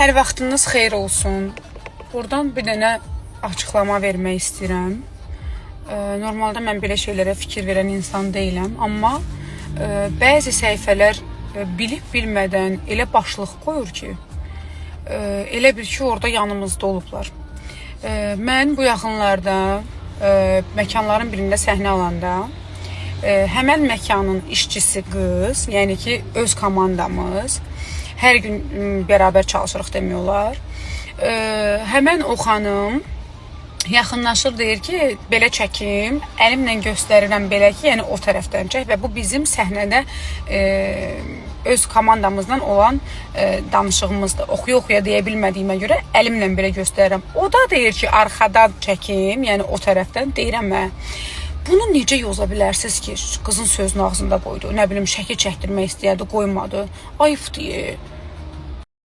Hər vaxtınız xeyir olsun. Buradan bir dənə açıqlama vermək istəyirəm. Normalda mən belə şeylərə fikir verən insan deyiləm, amma bəzi səhifələr bilib-bilmədən elə başlıq qoyur ki, elə bir ki, orada yanımızda olublar. Mən bu yaxınlarda məkanların birində səhnə alanda həmən məkanın işçisi qız, yəni ki, öz komandamız, hər gün bərabər çalışırıq demək olar. Həmən o xanım yaxınlaşır, deyir ki, belə çəkim, əlimlə göstərirəm belə ki, yəni o tərəfdən çək və bu bizim səhnədə öz komandamızdan olan danışığımızdır. Oxuya-oxuya deyə bilmədiyimə görə əlimlə belə göstərirəm. O da deyir ki, arxadan çəkim, yəni o tərəfdən deyirəm mən. Bunu necə yoza bilərsiniz ki, qızın sözünü ağzında qoydu, nə bilim, şəkil çəkdirmək istəyərdi, qoymadı. Ayıf deyir.